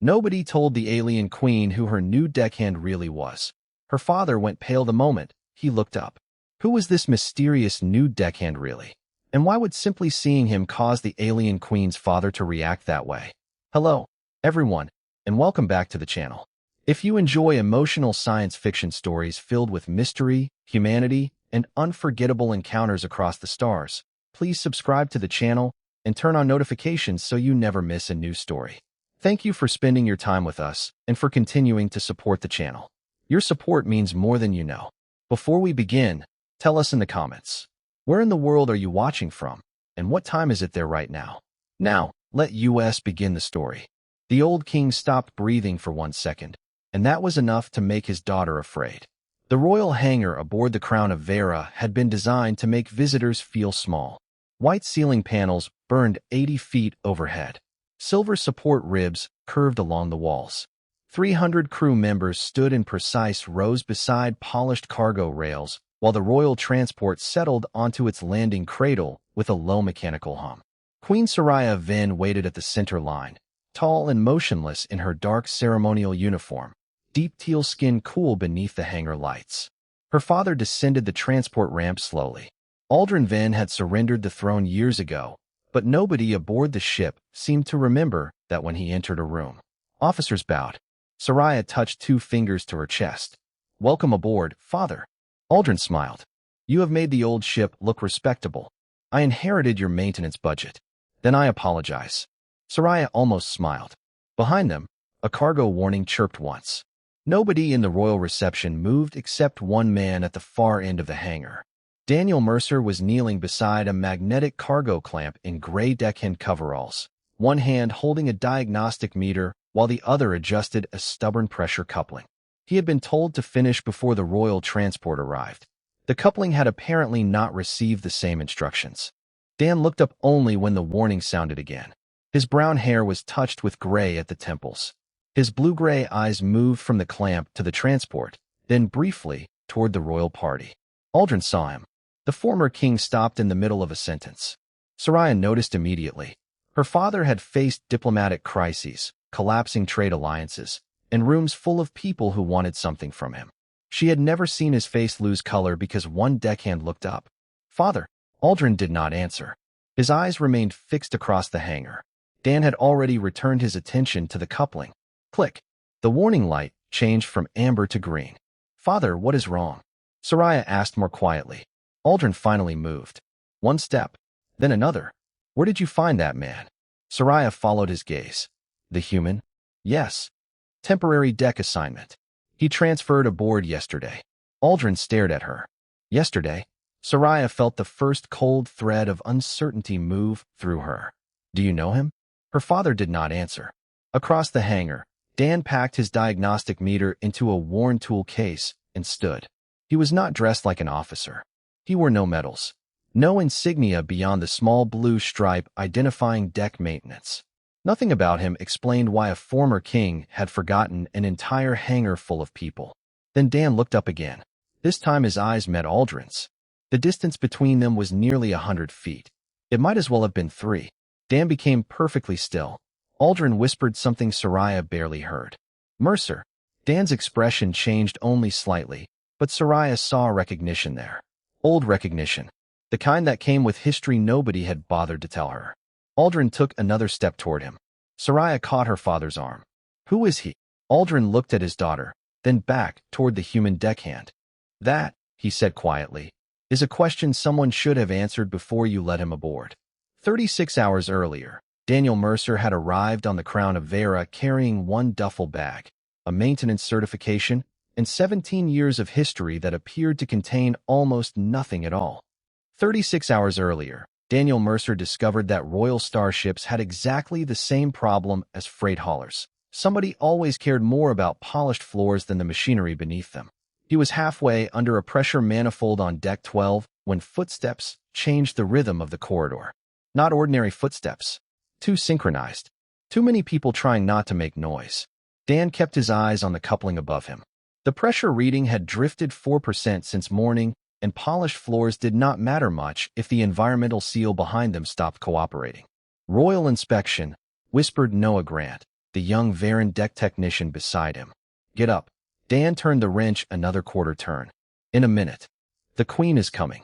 Nobody told the alien queen who her new deckhand really was. Her father went pale the moment he looked up. Who was this mysterious new deckhand really? And why would simply seeing him cause the alien queen's father to react that way? Hello, everyone, and welcome back to the channel. If you enjoy emotional science fiction stories filled with mystery, humanity, and unforgettable encounters across the stars, please subscribe to the channel and turn on notifications so you never miss a new story. Thank you for spending your time with us and for continuing to support the channel. Your support means more than you know. Before we begin, tell us in the comments, where in the world are you watching from, and what time is it there right now? Now, let us begin the story. The old king stopped breathing for 1 second, and that was enough to make his daughter afraid. The royal hangar aboard the Crown of Vera had been designed to make visitors feel small. White ceiling panels burned 80 feet overhead. Silver support ribs curved along the walls. 300 crew members stood in precise rows beside polished cargo rails, while the royal transport settled onto its landing cradle with a low mechanical hum. Queen Soraya Vin waited at the center line, tall and motionless in her dark ceremonial uniform, deep teal skin cool beneath the hangar lights. Her father descended the transport ramp slowly. Aldrin Vin had surrendered the throne years ago, but nobody aboard the ship seemed to remember that when he entered a room. Officers bowed. Soraya touched 2 fingers to her chest. "Welcome aboard, father." Aldrin smiled. "You have made the old ship look respectable. I inherited your maintenance budget." "Then I apologize." Soraya almost smiled. Behind them, a cargo warning chirped once. Nobody in the royal reception moved except one man at the far end of the hangar. Daniel Mercer was kneeling beside a magnetic cargo clamp in gray deckhand coveralls, one hand holding a diagnostic meter while the other adjusted a stubborn pressure coupling. He had been told to finish before the royal transport arrived. The coupling had apparently not received the same instructions. Dan looked up only when the warning sounded again. His brown hair was touched with gray at the temples. His blue-gray eyes moved from the clamp to the transport, then briefly toward the royal party. Aldrin saw him. The former king stopped in the middle of a sentence. Soraya noticed immediately. Her father had faced diplomatic crises, collapsing trade alliances, and rooms full of people who wanted something from him. She had never seen his face lose color because one deckhand looked up. "Father." Aldrin did not answer. His eyes remained fixed across the hangar. Dan had already returned his attention to the coupling. Click. The warning light changed from amber to green. "Father, what is wrong?" Soraya asked more quietly. Aldrin finally moved. 1 step, then another. "Where did you find that man?" Soraya followed his gaze. "The human?" "Yes. Temporary deck assignment. He transferred aboard yesterday." Aldrin stared at her. "Yesterday?" Soraya felt the first cold thread of uncertainty move through her. "Do you know him?" Her father did not answer. Across the hangar, Dan packed his diagnostic meter into a worn tool case and stood. He was not dressed like an officer. He wore no medals, no insignia beyond the small blue stripe identifying deck maintenance. Nothing about him explained why a former king had forgotten an entire hangar full of people. Then Dan looked up again. This time his eyes met Aldrin's. The distance between them was nearly 100 feet. It might as well have been 3. Dan became perfectly still. Aldrin whispered something Soraya barely heard. "Mercer." Dan's expression changed only slightly, but Soraya saw recognition there. Old recognition. The kind that came with history nobody had bothered to tell her. Aldrin took another step toward him. Soraya caught her father's arm. "Who is he?" Aldrin looked at his daughter, then back toward the human deckhand. "That," he said quietly, "is a question someone should have answered before you let him aboard." 36 hours earlier, Daniel Mercer had arrived on the Crown of Vera carrying 1 duffel bag, a maintenance certification, and 17 years of history that appeared to contain almost nothing at all. 36 hours earlier, Daniel Mercer discovered that royal starships had exactly the same problem as freight haulers. Somebody always cared more about polished floors than the machinery beneath them. He was halfway under a pressure manifold on Deck 12 when footsteps changed the rhythm of the corridor. Not ordinary footsteps. Too synchronized. Too many people trying not to make noise. Dan kept his eyes on the coupling above him. The pressure reading had drifted 4% since morning, and polished floors did not matter much if the environmental seal behind them stopped cooperating. "Royal inspection," whispered Noah Grant, the young Varen deck technician beside him. Get up. Dan turned the wrench another quarter turn. In a minute. The Queen is coming.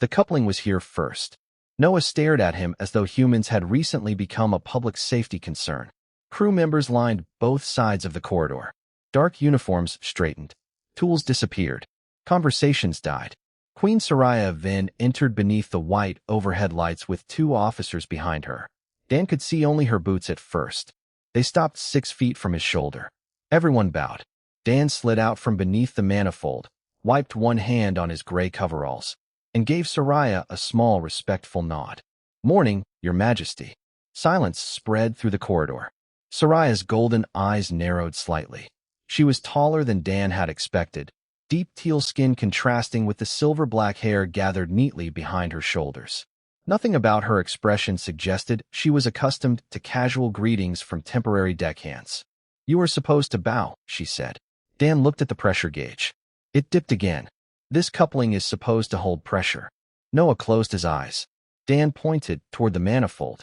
The coupling was here first. Noah stared at him as though humans had recently become a public safety concern. Crew members lined both sides of the corridor. Dark uniforms straightened. Tools disappeared. Conversations died. Queen Soraya then entered beneath the white overhead lights with 2 officers behind her. Dan could see only her boots at first. They stopped 6 feet from his shoulder. Everyone bowed. Dan slid out from beneath the manifold, wiped one hand on his gray coveralls, and gave Soraya a small, respectful nod. Morning, Your Majesty. Silence spread through the corridor. Soraya's golden eyes narrowed slightly. She was taller than Dan had expected, deep teal skin contrasting with the silver-black hair gathered neatly behind her shoulders. Nothing about her expression suggested she was accustomed to casual greetings from temporary deckhands. You are supposed to bow, she said. Dan looked at the pressure gauge. It dipped again. This coupling is supposed to hold pressure. Noah closed his eyes. Dan pointed toward the manifold.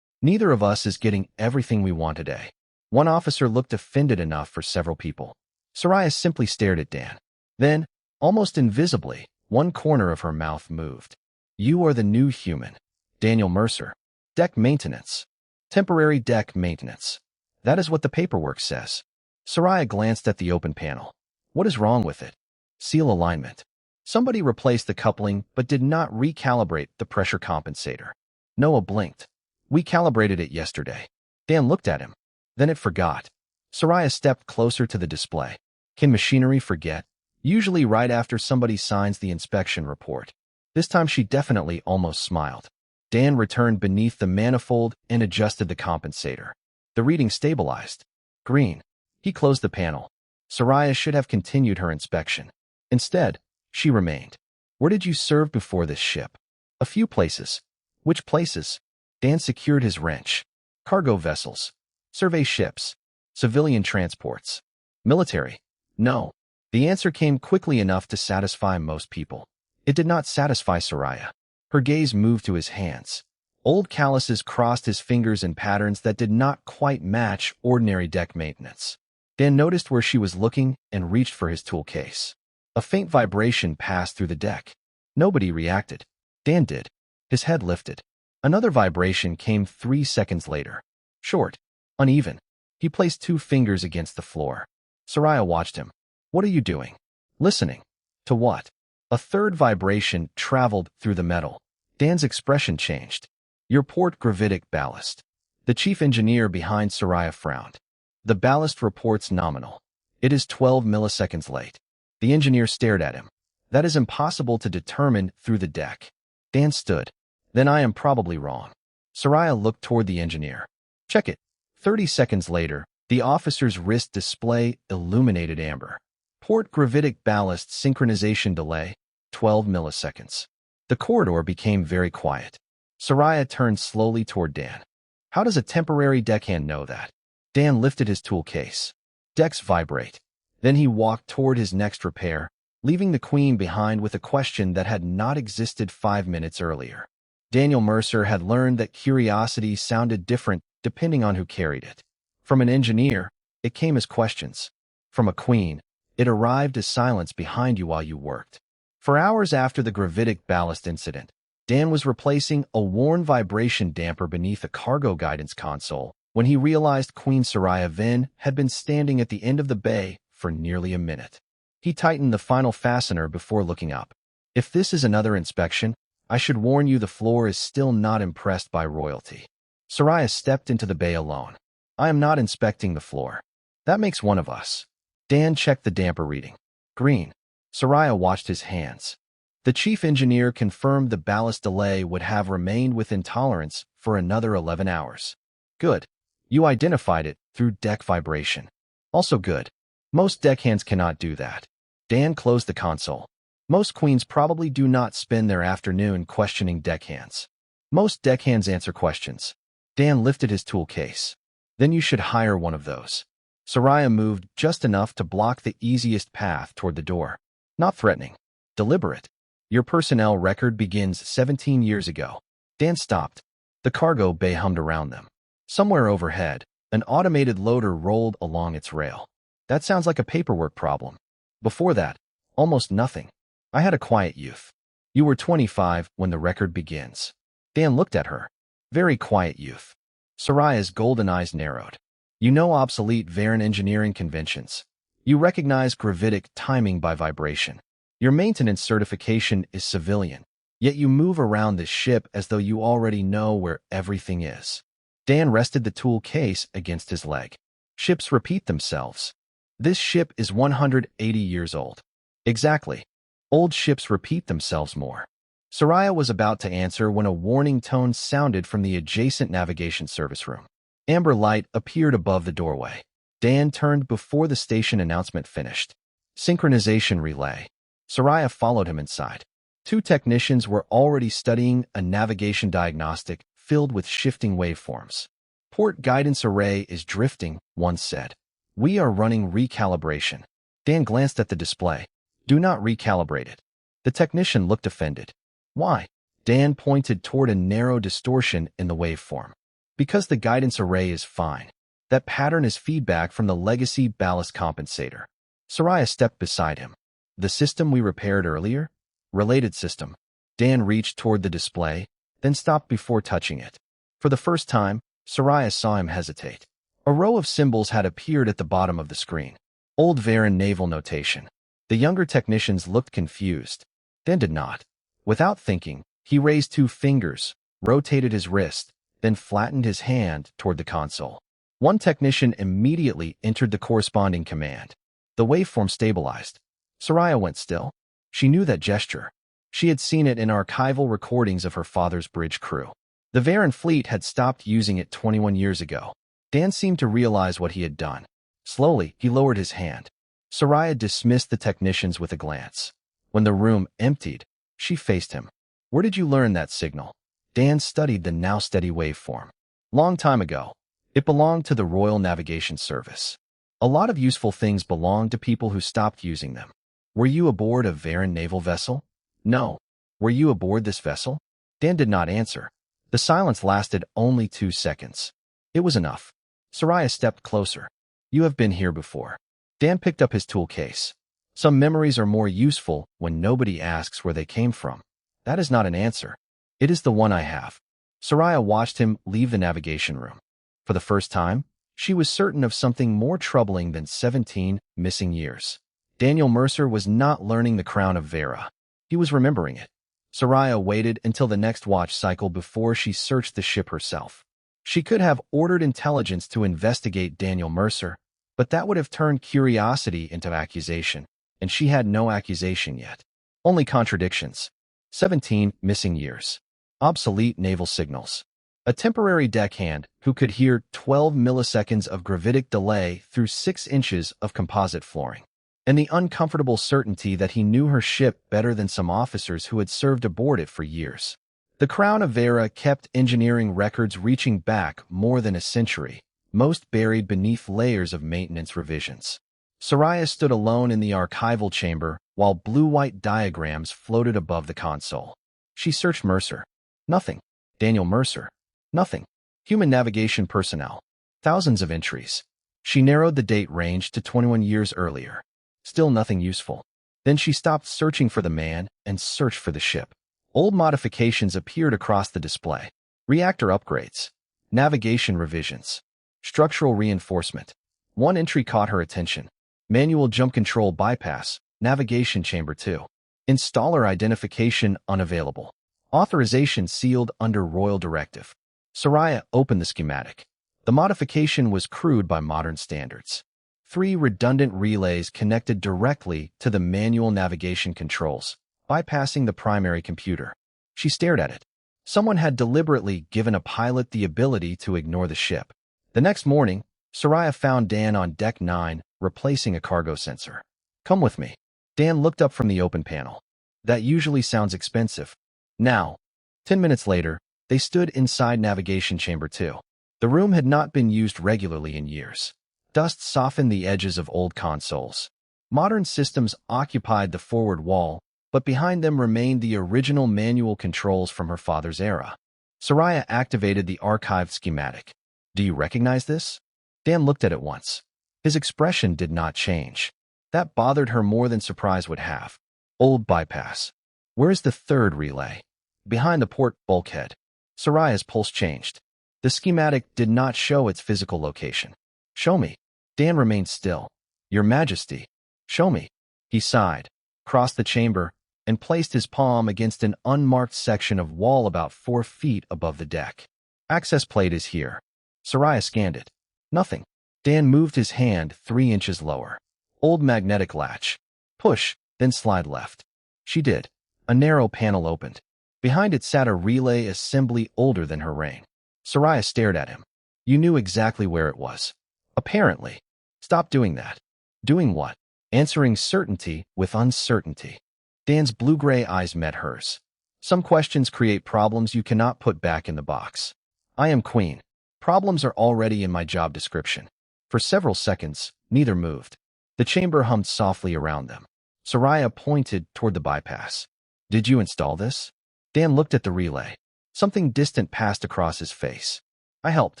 Neither of us is getting everything we want today. One officer looked offended enough for several people. Soraya simply stared at Dan. Then, almost invisibly, one corner of her mouth moved. You are the new human. Daniel Mercer. Deck maintenance. Temporary deck maintenance. That is what the paperwork says. Soraya glanced at the open panel. What is wrong with it? Seal alignment. Somebody replaced the coupling but did not recalibrate the pressure compensator. Noah blinked. We calibrated it yesterday. Dan looked at him. Then it forgot. Soraya stepped closer to the display. Can machinery forget? Usually right after somebody signs the inspection report. This time she definitely almost smiled. Dan returned beneath the manifold and adjusted the compensator. The reading stabilized. Green. He closed the panel. Soraya should have continued her inspection. Instead, she remained. Where did you serve before this ship? A few places. Which places? Dan secured his wrench. Cargo vessels. Survey ships. Civilian transports. Military. No. The answer came quickly enough to satisfy most people. It did not satisfy Soraya. Her gaze moved to his hands. Old calluses crossed his fingers in patterns that did not quite match ordinary deck maintenance. Dan noticed where she was looking and reached for his tool case. A faint vibration passed through the deck. Nobody reacted. Dan did. His head lifted. Another vibration came 3 seconds later. Short. Uneven. He placed 2 fingers against the floor. Soraya watched him. What are you doing? Listening. To what? A third vibration traveled through the metal. Dan's expression changed. Your port gravitic ballast. The chief engineer behind Soraya frowned. The ballast report's nominal. It is 12 milliseconds late. The engineer stared at him. That is impossible to determine through the deck. Dan stood. Then I am probably wrong. Soraya looked toward the engineer. Check it. 30 seconds later, the officer's wrist display illuminated amber. Port gravitic ballast synchronization delay, 12 milliseconds. The corridor became very quiet. Soraya turned slowly toward Dan. How does a temporary deckhand know that? Dan lifted his tool case. Decks vibrate. Then he walked toward his next repair, leaving the Queen behind with a question that had not existed 5 minutes earlier. Daniel Mercer had learned that curiosity sounded different depending on who carried it. From an engineer, it came as questions. From a queen, it arrived as silence behind you while you worked. For hours after the gravitic ballast incident, Dan was replacing a worn vibration damper beneath a cargo guidance console when he realized Queen Soraya Vin had been standing at the end of the bay for nearly a minute. He tightened the final fastener before looking up. If this is another inspection, I should warn you the floor is still not impressed by royalty. Soraya stepped into the bay alone. I am not inspecting the floor. That makes one of us. Dan checked the damper reading. Green. Soraya watched his hands. The chief engineer confirmed the ballast delay would have remained within tolerance for another 11 hours. Good. You identified it through deck vibration. Also good. Most deckhands cannot do that. Dan closed the console. Most queens probably do not spend their afternoon questioning deckhands. Most deckhands answer questions. Dan lifted his tool case. Then you should hire one of those. Soraya moved just enough to block the easiest path toward the door. Not threatening. Deliberate. Your personnel record begins 17 years ago. Dan stopped. The cargo bay hummed around them. Somewhere overhead, An automated loader rolled along its rail. That sounds like a paperwork problem. Before that, almost nothing. I had a quiet youth. You were 25 when the record begins. Dan looked at her. Very quiet youth. Soraya's golden eyes narrowed. You know obsolete Varen engineering conventions. You recognize gravitic timing by vibration. Your maintenance certification is civilian, yet you move around this ship as though you already know where everything is. Dan rested the tool case against his leg. Ships repeat themselves. This ship is 180 years old. Exactly. Old ships repeat themselves more. Soraya was about to answer when a warning tone sounded from the adjacent navigation service room. Amber light appeared above the doorway. Dan turned before the station announcement finished. Synchronization relay. Soraya followed him inside. Two technicians were already studying a navigation diagnostic filled with shifting waveforms. Port guidance array is drifting, one said. We are running recalibration. Dan glanced at the display. Do not recalibrate it. The technician looked offended. Why? Dan pointed toward a narrow distortion in the waveform. Because the guidance array is fine. That pattern is feedback from the legacy ballast compensator. Soraya stepped beside him. The system we repaired earlier? Related system. Dan reached toward the display, then stopped before touching it. For the first time, Soraya saw him hesitate. A row of symbols had appeared at the bottom of the screen. Old Varen naval notation. The younger technicians looked confused. Dan did not. Without thinking, he raised two fingers, rotated his wrist, then flattened his hand toward the console. One technician immediately entered the corresponding command. The waveform stabilized. Soraya went still. She knew that gesture. She had seen it in archival recordings of her father's bridge crew. The Varen fleet had stopped using it 21 years ago. Dan seemed to realize what he had done. Slowly, he lowered his hand. Soraya dismissed the technicians with a glance. When the room emptied, she faced him. Where did you learn that signal? Dan studied the now steady waveform. Long time ago. It belonged to the Royal Navigation Service. A lot of useful things belong to people who stopped using them. Were you aboard a Varen naval vessel? No. Were you aboard this vessel? Dan did not answer. The silence lasted only 2 seconds. It was enough. Soraya stepped closer. You have been here before. Dan picked up his tool case. Some memories are more useful when nobody asks where they came from. That is not an answer. It is the one I have. Soraya watched him leave the navigation room. For the first time, she was certain of something more troubling than 17 missing years. Daniel Mercer was not learning the crown of Vera. He was remembering it. Soraya waited until the next watch cycle before she searched the ship herself. She could have ordered intelligence to investigate Daniel Mercer, but that would have turned curiosity into accusation, and she had no accusation yet. Only contradictions. 17 missing years. Obsolete naval signals. A temporary deckhand who could hear 12 milliseconds of gravitic delay through 6 inches of composite flooring. And the uncomfortable certainty that he knew her ship better than some officers who had served aboard it for years. The Crown of Vera kept engineering records reaching back more than a century, most buried beneath layers of maintenance revisions. Soraya stood alone in the archival chamber while blue-white diagrams floated above the console. She searched Mercer. Nothing. Daniel Mercer. Nothing. Human navigation personnel. Thousands of entries. She narrowed the date range to 21 years earlier. Still nothing useful. Then she stopped searching for the man and searched for the ship. Old modifications appeared across the display. Reactor upgrades. Navigation revisions. Structural reinforcement. One entry caught her attention. Manual jump control bypass. Navigation chamber 2. Installer identification unavailable. Authorization sealed under royal directive. Soraya opened the schematic. The modification was crude by modern standards. 3 redundant relays connected directly to the manual navigation controls, bypassing the primary computer. She stared at it. Someone had deliberately given a pilot the ability to ignore the ship. The next morning, Soraya found Dan on Deck 9, replacing a cargo sensor. Come with me. Dan looked up from the open panel. That usually sounds expensive. Now. 10 minutes later, they stood inside Navigation Chamber 2. The room had not been used regularly in years. Dust softened the edges of old consoles. Modern systems occupied the forward wall, but behind them remained the original manual controls from her father's era. Soraya activated the archived schematic. Do you recognize this? Dan looked at it once. His expression did not change. That bothered her more than surprise would have. Old bypass. Where is the third relay? Behind the port bulkhead. Soraya's pulse changed. The schematic did not show its physical location. Show me. Dan remained still. Your Majesty. Show me. He sighed, crossed the chamber, and placed his palm against an unmarked section of wall about 4 feet above the deck. Access plate is here. Soraya scanned it. Nothing. Dan moved his hand 3 inches lower. Old magnetic latch. Push, then slide left. She did. A narrow panel opened. Behind it sat a relay assembly older than her reign. Soraya stared at him. You knew exactly where it was. Apparently. Stop doing that. Doing what? Answering certainty with uncertainty. Dan's blue-gray eyes met hers. Some questions create problems you cannot put back in the box. I am Queen. Problems are already in my job description. For several seconds, neither moved. The chamber hummed softly around them. Soraya pointed toward the bypass. Did you install this? Dan looked at the relay. Something distant passed across his face. I helped.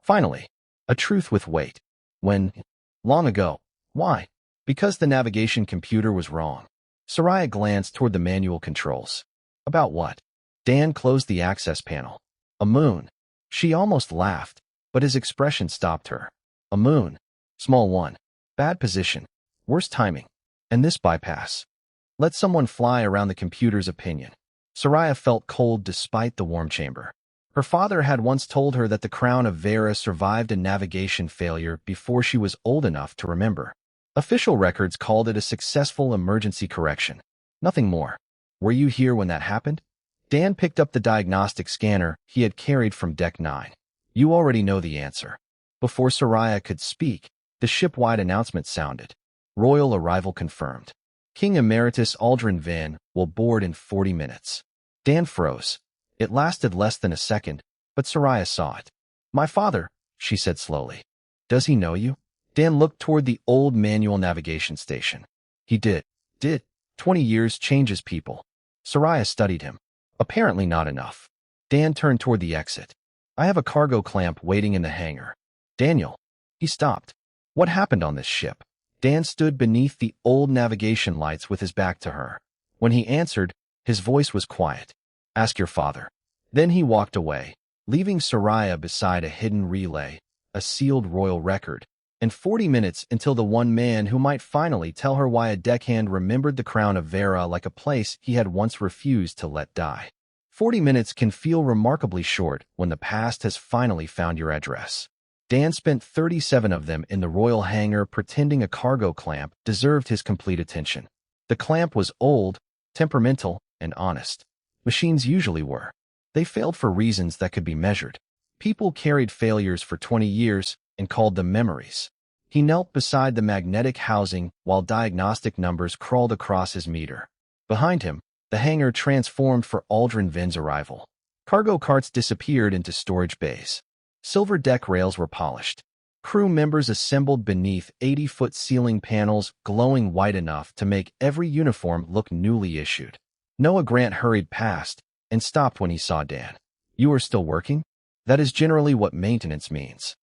Finally. A truth with weight. When? Long ago. Why? Because the navigation computer was wrong. Soraya glanced toward the manual controls. About what? Dan closed the access panel. A moon. She almost laughed, but his expression stopped her. A moon. Small one. Bad position. Worst timing. And this bypass. Let someone fly around the computer's opinion. Soraya felt cold despite the warm chamber. Her father had once told her that the crown of Vera survived a navigation failure before she was old enough to remember. Official records called it a successful emergency correction. Nothing more. Were you here when that happened? Dan picked up the diagnostic scanner he had carried from Deck 9. You already know the answer. Before Soraya could speak, the ship-wide announcement sounded. Royal arrival confirmed. King Emeritus Aldrin Vin will board in 40 minutes. Dan froze. It lasted less than a second, but Soraya saw it. My father, she said slowly. Does he know you? Dan looked toward the old manual navigation station. He did. 20 years changes people. Soraya studied him. Apparently not enough. Dan turned toward the exit. I have a cargo clamp waiting in the hangar. Daniel. He stopped. What happened on this ship? Dan stood beneath the old navigation lights with his back to her. When he answered, his voice was quiet. Ask your father. Then he walked away, leaving Soraya beside a hidden relay, a sealed royal record, and 40 minutes until the one man who might finally tell her why a deckhand remembered the crown of Vera like a place he had once refused to let die. 40 minutes can feel remarkably short when the past has finally found your address. Dan spent 37 of them in the royal hangar pretending a cargo clamp deserved his complete attention. The clamp was old, temperamental, and honest. Machines usually were. They failed for reasons that could be measured. People carried failures for 20 years and called them memories. He knelt beside the magnetic housing while diagnostic numbers crawled across his meter. Behind him, the hangar transformed for Aldrin Vin's arrival. Cargo carts disappeared into storage bays. Silver deck rails were polished. Crew members assembled beneath 80-foot ceiling panels glowing white enough to make every uniform look newly issued. Noah Grant hurried past and stopped when he saw Dan. You are still working? That is generally what maintenance means.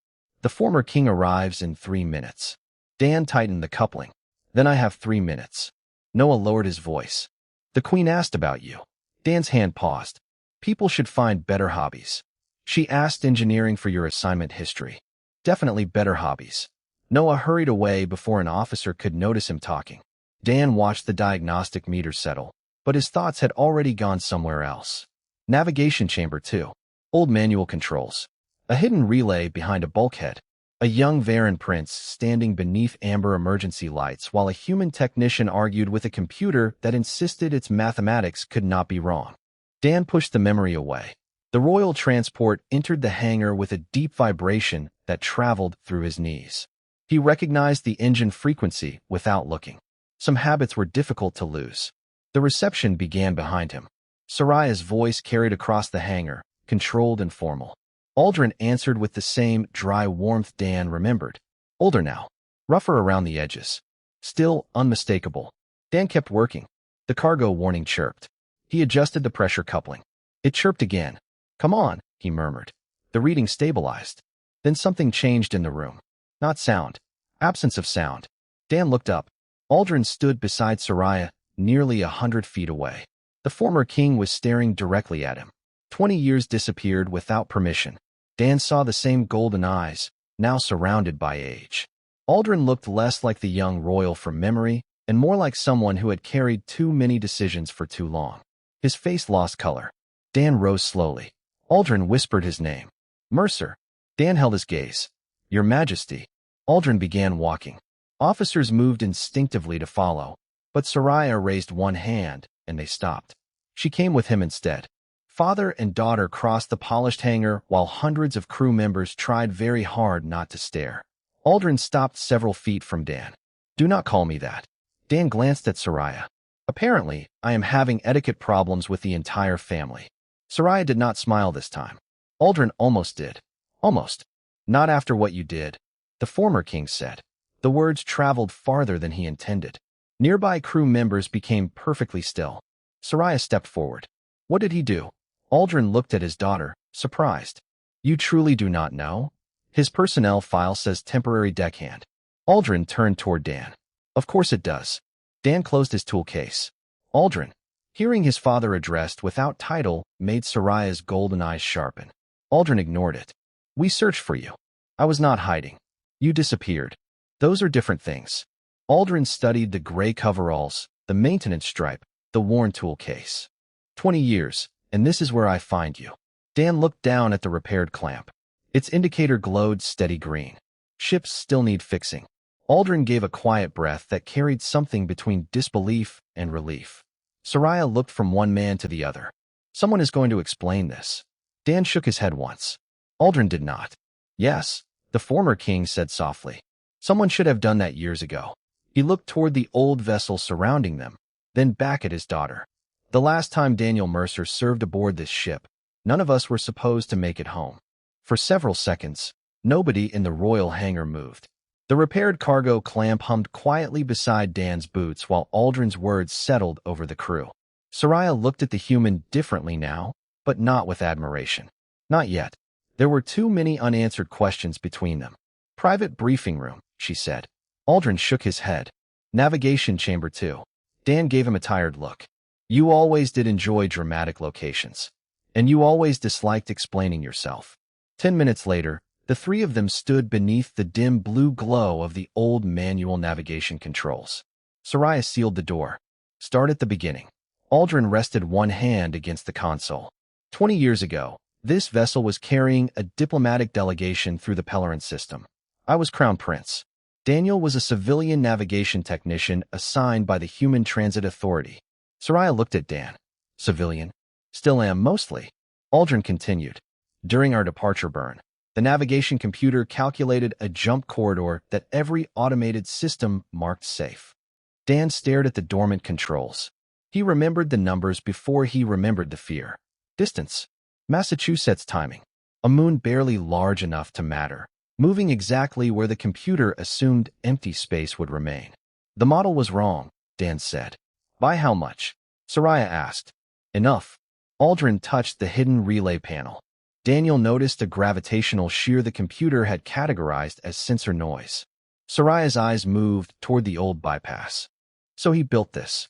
The former king arrives in 3 minutes. Dan tightened the coupling. Then I have 3 minutes. Noah lowered his voice. The queen asked about you. Dan's hand paused. People should find better hobbies. She asked engineering for your assignment history. Definitely better hobbies. Noah hurried away before an officer could notice him talking. Dan watched the diagnostic meter settle, but his thoughts had already gone somewhere else. Navigation chamber 2. Old manual controls. A hidden relay behind a bulkhead. A young Varan prince standing beneath amber emergency lights while a human technician argued with a computer that insisted its mathematics could not be wrong. Dan pushed the memory away. The royal transport entered the hangar with a deep vibration that traveled through his knees. He recognized the engine frequency without looking. Some habits were difficult to lose. The reception began behind him. Soraya's voice carried across the hangar, controlled and formal. Aldrin answered with the same dry warmth Dan remembered. Older now, rougher around the edges. Still unmistakable. Dan kept working. The cargo warning chirped. He adjusted the pressure coupling. It chirped again. Come on, he murmured. The reading stabilized. Then something changed in the room. Not sound. Absence of sound. Dan looked up. Aldrin stood beside Soraya, nearly 100 feet away. The former king was staring directly at him. 20 years disappeared without permission. Dan saw the same golden eyes, now surrounded by age. Aldrin looked less like the young royal from memory, and more like someone who had carried too many decisions for too long. His face lost color. Dan rose slowly. Aldrin whispered his name. Mercer. Dan held his gaze. Your Majesty. Aldrin began walking. Officers moved instinctively to follow, but Soraya raised one hand, and they stopped. She came with him instead. Father and daughter crossed the polished hangar while hundreds of crew members tried very hard not to stare. Aldrin stopped several feet from Dan. Do not call me that. Dan glanced at Soraya. Apparently, I am having etiquette problems with the entire family. Soraya did not smile this time. Aldrin almost did. Almost. Not after what you did, the former king said. The words traveled farther than he intended. Nearby crew members became perfectly still. Soraya stepped forward. What did he do? Aldrin looked at his daughter, surprised. You truly do not know? His personnel file says temporary deckhand. Aldrin turned toward Dan. Of course it does. Dan closed his tool case. Aldrin, hearing his father addressed without title, made Soraya's golden eyes sharpen. Aldrin ignored it. We searched for you. I was not hiding. You disappeared. Those are different things. Aldrin studied the gray coveralls, the maintenance stripe, the worn tool case. 20 years, and this is where I find you. Dan looked down at the repaired clamp. Its indicator glowed steady green. Ships still need fixing. Aldrin gave a quiet breath that carried something between disbelief and relief. Soraya looked from one man to the other. Someone is going to explain this. Dan shook his head once. Aldrin did not. Yes, the former king said softly. Someone should have done that years ago. He looked toward the old vessel surrounding them, then back at his daughter. The last time Daniel Mercer served aboard this ship, none of us were supposed to make it home. For several seconds, nobody in the royal hangar moved. The repaired cargo clamp hummed quietly beside Dan's boots while Aldrin's words settled over the crew. Soraya looked at the human differently now, but not with admiration. Not yet. There were too many unanswered questions between them. Private briefing room, she said. Aldrin shook his head. Navigation chamber 2. Dan gave him a tired look. You always did enjoy dramatic locations. And you always disliked explaining yourself. 10 minutes later, the three of them stood beneath the dim blue glow of the old manual navigation controls. Soraya sealed the door. Start at the beginning. Aldrin rested one hand against the console. 20 years ago, this vessel was carrying a diplomatic delegation through the Pellerin system. I was Crown Prince. Daniel was a civilian navigation technician assigned by the Human Transit Authority. Soraya looked at Dan. Civilian? Still am mostly. Aldrin continued. During our departure burn, the navigation computer calculated a jump corridor that every automated system marked safe. Dan stared at the dormant controls. He remembered the numbers before he remembered the fear. Distance. Massachusetts timing. A moon barely large enough to matter, moving exactly where the computer assumed empty space would remain. The model was wrong, Dan said. By how much? Soraya asked. Enough. Aldrin touched the hidden relay panel. Daniel noticed a gravitational shear the computer had categorized as sensor noise. Soraya's eyes moved toward the old bypass. So he built this.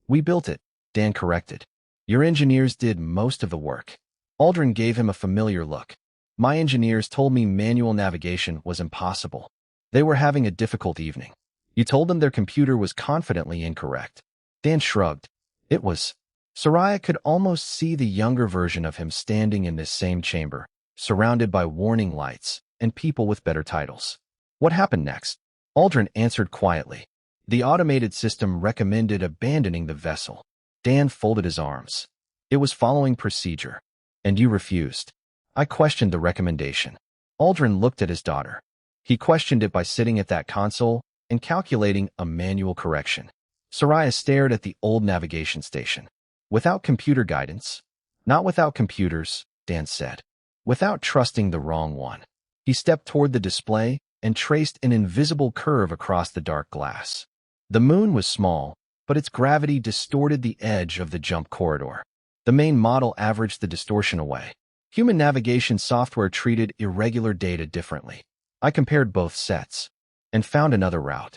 We built it, Dan corrected. Your engineers did most of the work. Aldrin gave him a familiar look. My engineers told me manual navigation was impossible. They were having a difficult evening. You told them their computer was confidently incorrect. Dan shrugged. It was. Soraya could almost see the younger version of him standing in this same chamber, surrounded by warning lights and people with better titles. What happened next? Aldrin answered quietly. The automated system recommended abandoning the vessel. Dan folded his arms. It was following procedure. And you refused. I questioned the recommendation. Aldrin looked at his daughter. He questioned it by sitting at that console and calculating a manual correction. Soraya stared at the old navigation station. Without computer guidance? Not without computers, Dan said. Without trusting the wrong one. He stepped toward the display and traced an invisible curve across the dark glass. The moon was small, but its gravity distorted the edge of the jump corridor. The main model averaged the distortion away. Human navigation software treated irregular data differently. I compared both sets and found another route.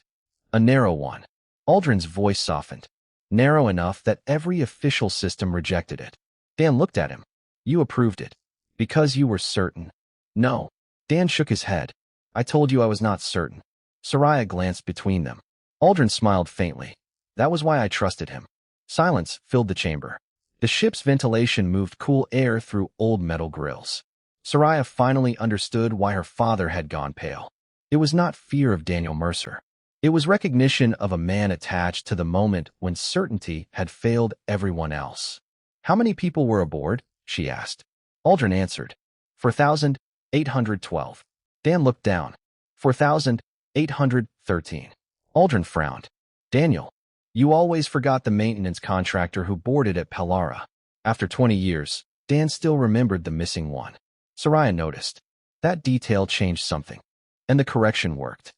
A narrow one. Aldrin's voice softened. Narrow enough that every official system rejected it. Dan looked at him. You approved it. Because you were certain. No. Dan shook his head. I told you I was not certain. Soraya glanced between them. Aldrin smiled faintly. That was why I trusted him. Silence filled the chamber. The ship's ventilation moved cool air through old metal grills. Soraya finally understood why her father had gone pale. It was not fear of Daniel Mercer. It was recognition of a man attached to the moment when certainty had failed everyone else. How many people were aboard? She asked. Aldrin answered. 4,812. Dan looked down. 4,813. Aldrin frowned. Daniel, you always forgot the maintenance contractor who boarded at Pellara. After 20 years, Dan still remembered the missing one. Soraya noticed. That detail changed something. And the correction worked.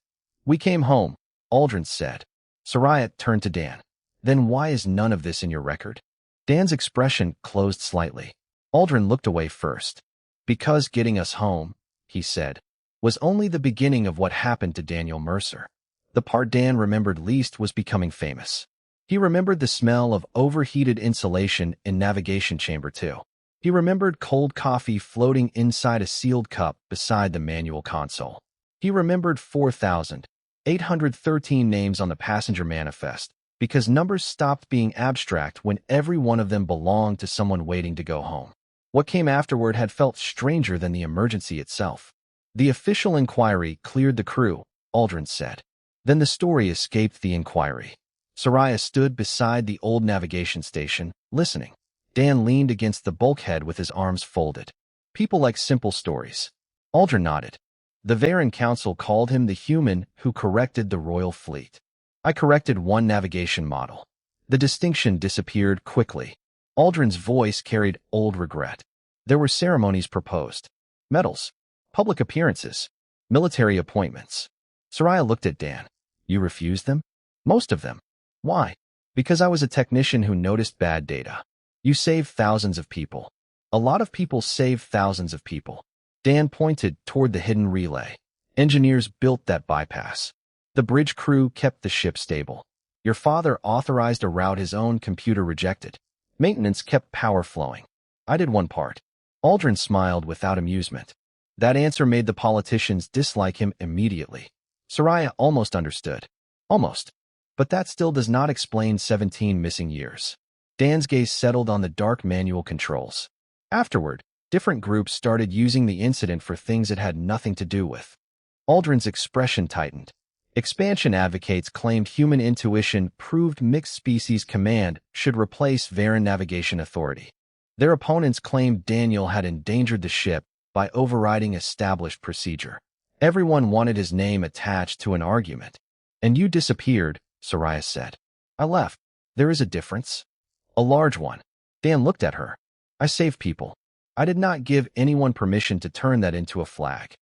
We came home, Aldrin said. Soraya turned to Dan. Then why is none of this in your record? Dan's expression closed slightly. Aldrin looked away first. Because getting us home, he said, was only the beginning of what happened to Daniel Mercer. The part Dan remembered least was becoming famous. He remembered the smell of overheated insulation in Navigation Chamber 2. He remembered cold coffee floating inside a sealed cup beside the manual console. He remembered 4,813 names on the passenger manifest, because numbers stopped being abstract when every one of them belonged to someone waiting to go home. What came afterward had felt stranger than the emergency itself. The official inquiry cleared the crew, Aldrin said. Then the story escaped the inquiry. Soraya stood beside the old navigation station, listening. Dan leaned against the bulkhead with his arms folded. People like simple stories. Aldrin nodded. The Varen Council called him the human who corrected the royal fleet. I corrected one navigation model. The distinction disappeared quickly. Aldrin's voice carried old regret. There were ceremonies proposed. Medals. Public appearances. Military appointments. Soraya looked at Dan. You refused them? Most of them. Why? Because I was a technician who noticed bad data. You saved thousands of people. A lot of people saved thousands of people. Dan pointed toward the hidden relay. Engineers built that bypass. The bridge crew kept the ship stable. Your father authorized a route his own computer rejected. Maintenance kept power flowing. I did one part. Aldrin smiled without amusement. That answer made the politicians dislike him immediately. Soraya almost understood. Almost. But that still does not explain 17 missing years. Dan's gaze settled on the dark manual controls. Afterward, different groups started using the incident for things it had nothing to do with. Aldrin's expression tightened. Expansion advocates claimed human intuition proved mixed species command should replace Varen Navigation Authority. Their opponents claimed Daniel had endangered the ship by overriding established procedure. Everyone wanted his name attached to an argument. And you disappeared, Soraya said. I left. There is a difference. A large one. Dan looked at her. I saved people. I did not give anyone permission to turn that into a flag.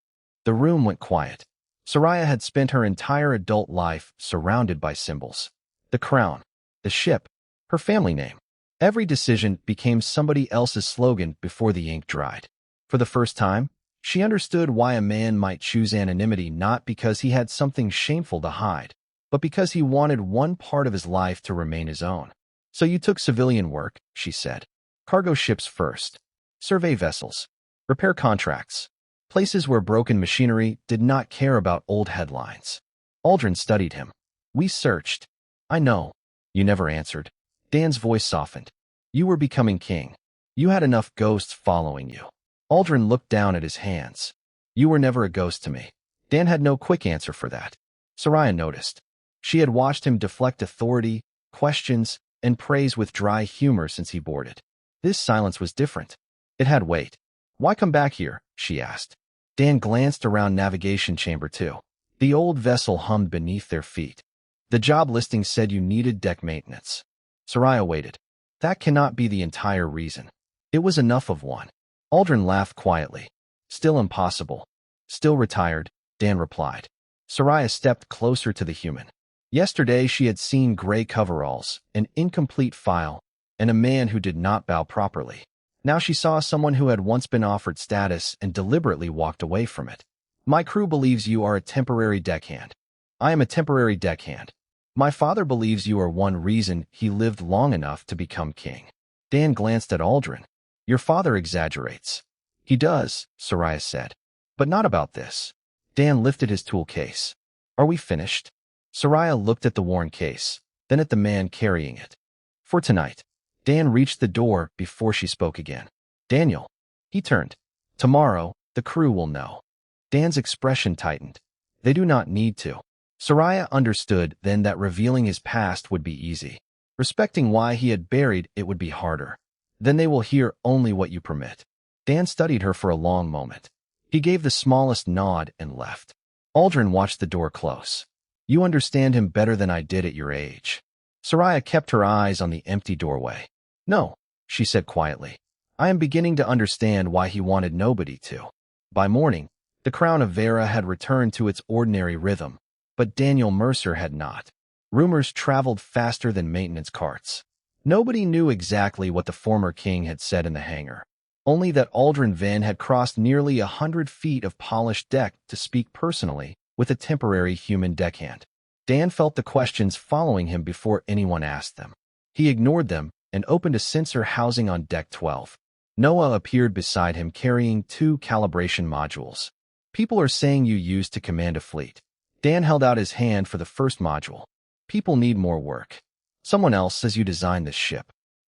The room went quiet. Soraya had spent her entire adult life surrounded by symbols. The crown, the ship, her family name. Every decision became somebody else's slogan before the ink dried. For the first time, she understood why a man might choose anonymity not because he had something shameful to hide, but because he wanted one part of his life to remain his own. So you took civilian work, she said. Cargo ships first. Survey vessels. Repair contracts. Places where broken machinery did not care about old headlines. Aldrin studied him. We searched. I know. You never answered. Dan's voice softened. You were becoming king. You had enough ghosts following you. Aldrin looked down at his hands. You were never a ghost to me. Dan had no quick answer for that. Soraya noticed. She had watched him deflect authority, questions, and praise with dry humor since he boarded. This silence was different. It had weight. Why come back here? She asked. Dan glanced around Navigation Chamber 2. The old vessel hummed beneath their feet. The job listing said you needed deck maintenance. Soraya waited. That cannot be the entire reason. It was enough of one. Aldrin laughed quietly. Still impossible. Still retired, Dan replied. Soraya stepped closer to the human. Yesterday she had seen gray coveralls, an incomplete file, and a man who did not bow properly. Now she saw someone who had once been offered status and deliberately walked away from it. My crew believes you are a temporary deckhand. I am a temporary deckhand. My father believes you are one reason he lived long enough to become king. Dan glanced at Aldrin. Your father exaggerates. He does, Soraya said. But not about this. Dan lifted his tool case. Are we finished? Soraya looked at the worn case, then at the man carrying it. For tonight. Dan reached the door before she spoke again. Daniel. He turned. Tomorrow, the crew will know. Dan's expression tightened. They do not need to. Soraya understood then that revealing his past would be easy. Respecting why he had buried it would be harder. Then they will hear only what you permit. Dan studied her for a long moment. He gave the smallest nod and left. Aldrin watched the door close. You understand him better than I did at your age. Soraya kept her eyes on the empty doorway. No, she said quietly. I am beginning to understand why he wanted nobody to. By morning, the crown of Vera had returned to its ordinary rhythm, but Daniel Mercer had not. Rumors traveled faster than maintenance carts. Nobody knew exactly what the former king had said in the hangar. Only that Aldrin Venn had crossed nearly 100 feet of polished deck to speak personally with a temporary human deckhand. Dan felt the questions following him before anyone asked them. He ignored them and opened a sensor housing on Deck 12. Noah appeared beside him carrying 2 calibration modules. People are saying you used to command a fleet. Dan held out his hand for the first module. People need more work. Someone else says you designed this ship.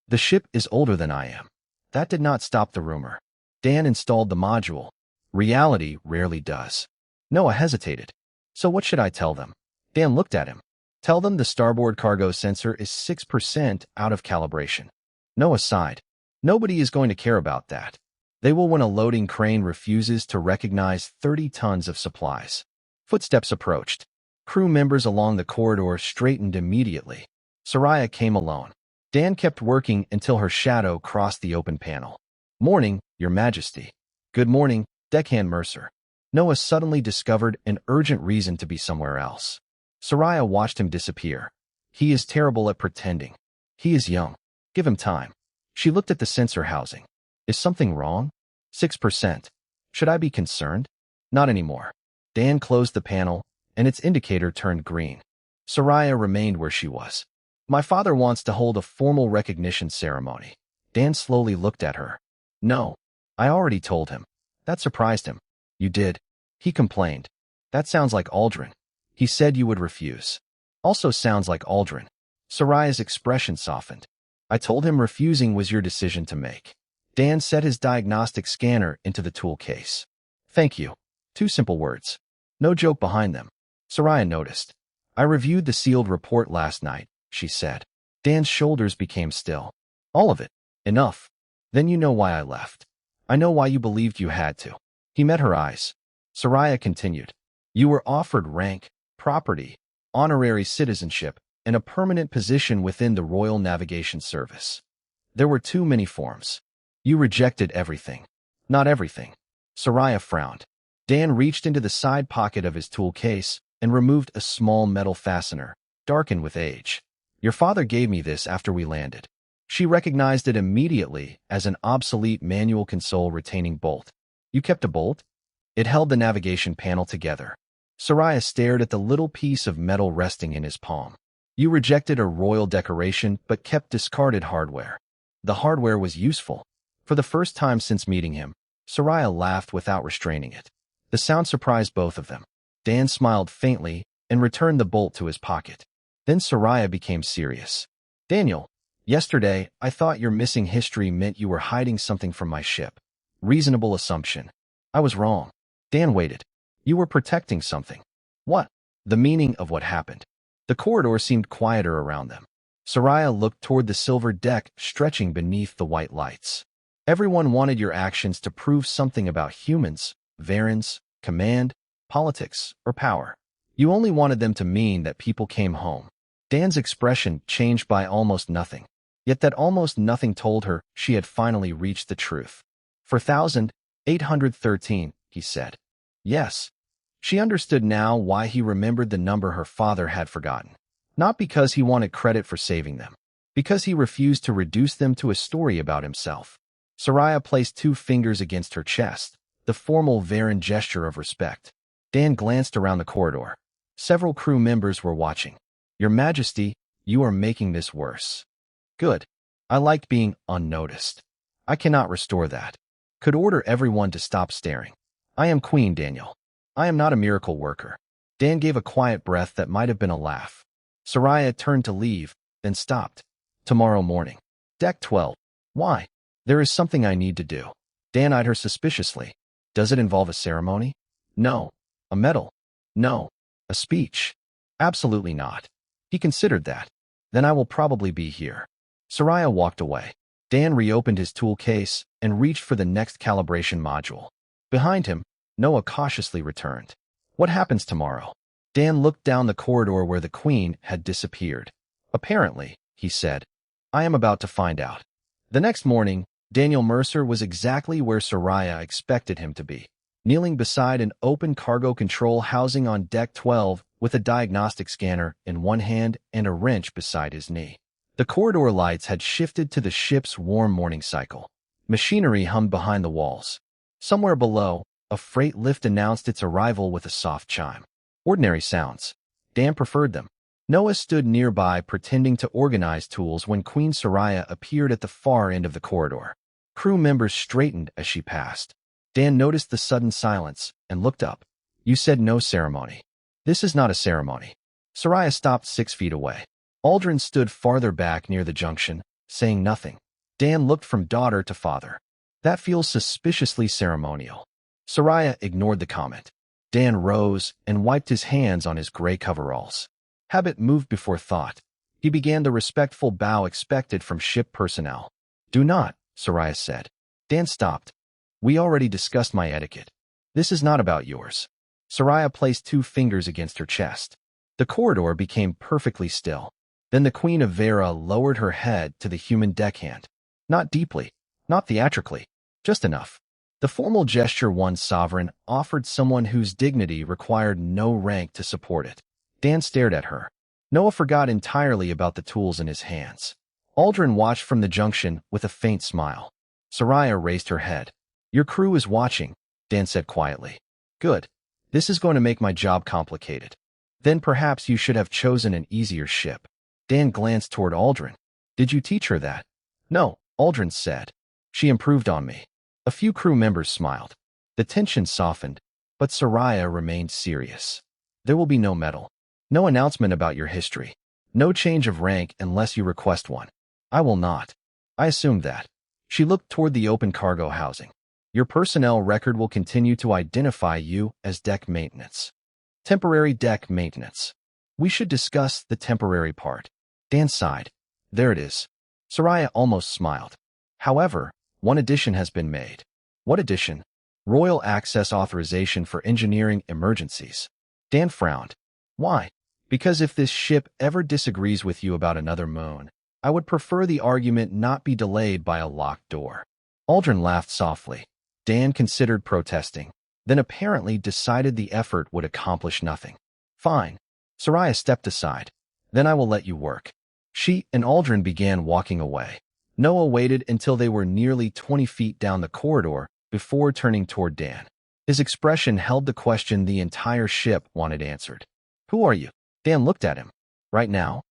The ship is older than I am. That did not stop the rumor. Dan installed the module. Reality rarely does. Noah hesitated. So what should I tell them? Dan looked at him. Tell them the starboard cargo sensor is 6% out of calibration. Noah sighed. Nobody is going to care about that. They will when a loading crane refuses to recognize 30 tons of supplies. Footsteps approached. Crew members along the corridor straightened immediately. Soraya came alone. Dan kept working until her shadow crossed the open panel. Morning, Your Majesty. Good morning, Deckhand Mercer. Noah suddenly discovered an urgent reason to be somewhere else. Soraya watched him disappear. He is terrible at pretending. He is young. Give him time. She looked at the sensor housing. Is something wrong? 6%. Should I be concerned? Not anymore. Dan closed the panel, and its indicator turned green. Soraya remained where she was. My father wants to hold a formal recognition ceremony. Dan slowly looked at her. No. I already told him. That surprised him. You did. He complained. That sounds like Aldrin. He said you would refuse. Also sounds like Aldrin. Soraya's expression softened. I told him refusing was your decision to make. Dan set his diagnostic scanner into the tool case. Thank you. 2 simple words. No joke behind them. Soraya noticed. I reviewed the sealed report last night, she said. Dan's shoulders became still. All of it. Enough. Then you know why I left. I know why you believed you had to. He met her eyes. Soraya continued. You were offered rank, property, honorary citizenship, and a permanent position within the Royal Navigation Service. There were too many forms. You rejected everything. Not everything. Soraya frowned. Dan reached into the side pocket of his tool case and removed a small metal fastener, darkened with age. Your father gave me this after we landed. She recognized it immediately as an obsolete manual console retaining bolt. You kept a bolt? It held the navigation panel together. Soraya stared at the little piece of metal resting in his palm. You rejected a royal decoration but kept discarded hardware. The hardware was useful. For the first time since meeting him, Soraya laughed without restraining it. The sound surprised both of them. Dan smiled faintly and returned the bolt to his pocket. Then Soraya became serious. Daniel, yesterday I thought your missing history meant you were hiding something from my ship. Reasonable assumption. I was wrong. Dan waited. You were protecting something. What? The meaning of what happened. The corridor seemed quieter around them. Soraya looked toward the silver deck stretching beneath the white lights. Everyone wanted your actions to prove something about humans, Varens, command, politics, or power. You only wanted them to mean that people came home. Dan's expression changed by almost nothing. Yet that almost nothing told her she had finally reached the truth. 4,813, he said. Yes. She understood now why he remembered the number her father had forgotten. Not because he wanted credit for saving them. Because he refused to reduce them to a story about himself. Soraya placed 2 fingers against her chest, the formal Varen gesture of respect. Dan glanced around the corridor. Several crew members were watching. Your Majesty, you are making this worse. Good. I liked being unnoticed. I cannot restore that. Could order everyone to stop staring. I am Queen Daniel. I am not a miracle worker. Dan gave a quiet breath that might have been a laugh. Soraya turned to leave, then stopped. Tomorrow morning. Deck 12. Why? There is something I need to do. Dan eyed her suspiciously. Does it involve a ceremony? No. A medal? No. A speech? Absolutely not. He considered that. Then I will probably be here. Soraya walked away. Dan reopened his tool case and reached for the next calibration module. Behind him, Noah cautiously returned. What happens tomorrow? Dan looked down the corridor where the Queen had disappeared. Apparently, he said, I am about to find out. The next morning, Daniel Mercer was exactly where Soraya expected him to be, kneeling beside an open cargo control housing on Deck 12 with a diagnostic scanner in one hand and a wrench beside his knee. The corridor lights had shifted to the ship's warm morning cycle. Machinery hummed behind the walls. Somewhere below, a freight lift announced its arrival with a soft chime. Ordinary sounds. Dan preferred them. Noah stood nearby pretending to organize tools when Queen Soraya appeared at the far end of the corridor. Crew members straightened as she passed. Dan noticed the sudden silence and looked up. You said no ceremony. This is not a ceremony. Soraya stopped 6 feet away. Aldrin stood farther back near the junction, saying nothing. Dan looked from daughter to father. That feels suspiciously ceremonial. Soraya ignored the comment. Dan rose and wiped his hands on his gray coveralls. Habit moved before thought. He began the respectful bow expected from ship personnel. Do not, Soraya said. Dan stopped. We already discussed my etiquette. This is not about yours. Soraya placed 2 fingers against her chest. The corridor became perfectly still. Then the Queen of Vera lowered her head to the human deckhand. Not deeply, not theatrically, just enough. The formal gesture one sovereign offered someone whose dignity required no rank to support it. Dan stared at her. Noah forgot entirely about the tools in his hands. Aldrin watched from the junction with a faint smile. Soraya raised her head. Your crew is watching, Dan said quietly. Good. This is going to make my job complicated. Then perhaps you should have chosen an easier ship. Dan glanced toward Aldrin. Did you teach her that? No, Aldrin said. She improved on me. A few crew members smiled. The tension softened, but Soraya remained serious. There will be no medal. No announcement about your history. No change of rank unless you request one. I will not. I assumed that. She looked toward the open cargo housing. Your personnel record will continue to identify you as deck maintenance. Temporary deck maintenance. We should discuss the temporary part. Dan sighed. There it is. Soraya almost smiled. However, one addition has been made. What addition? Royal access authorization for engineering emergencies. Dan frowned. Why? Because if this ship ever disagrees with you about another moon, I would prefer the argument not be delayed by a locked door. Aldrin laughed softly. Dan considered protesting, then apparently decided the effort would accomplish nothing. Fine. Soraya stepped aside. Then I will let you work. She and Aldrin began walking away. Noah waited until they were nearly 20 feet down the corridor before turning toward Dan. His expression held the question the entire ship wanted answered. Who are you? Dan looked at him. Right now?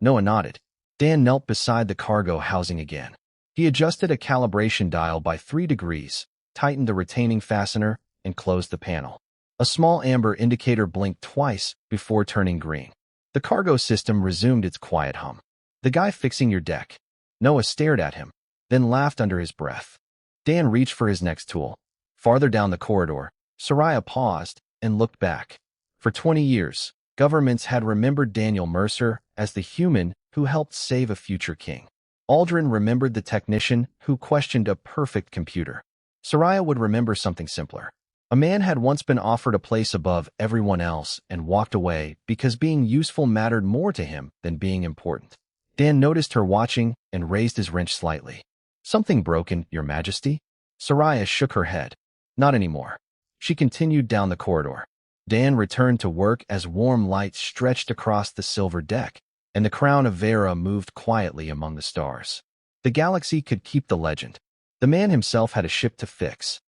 Noah nodded. Dan knelt beside the cargo housing again. He adjusted a calibration dial by 3 degrees, tightened the retaining fastener, and closed the panel. A small amber indicator blinked twice before turning green. The cargo system resumed its quiet hum. The guy fixing your deck. Noah stared at him, then laughed under his breath. Dan reached for his next tool. Farther down the corridor, Soraya paused and looked back. For 20 years, governments had remembered Daniel Mercer as the human who helped save a future king. Aldrin remembered the technician who questioned a perfect computer. Soraya would remember something simpler. A man had once been offered a place above everyone else and walked away because being useful mattered more to him than being important. Dan noticed her watching and raised his wrench slightly. Something broken, Your Majesty? Soraya shook her head. Not anymore. She continued down the corridor. Dan returned to work as warm light stretched across the silver deck, and the crown of Vera moved quietly among the stars. The galaxy could keep the legend. The man himself had a ship to fix,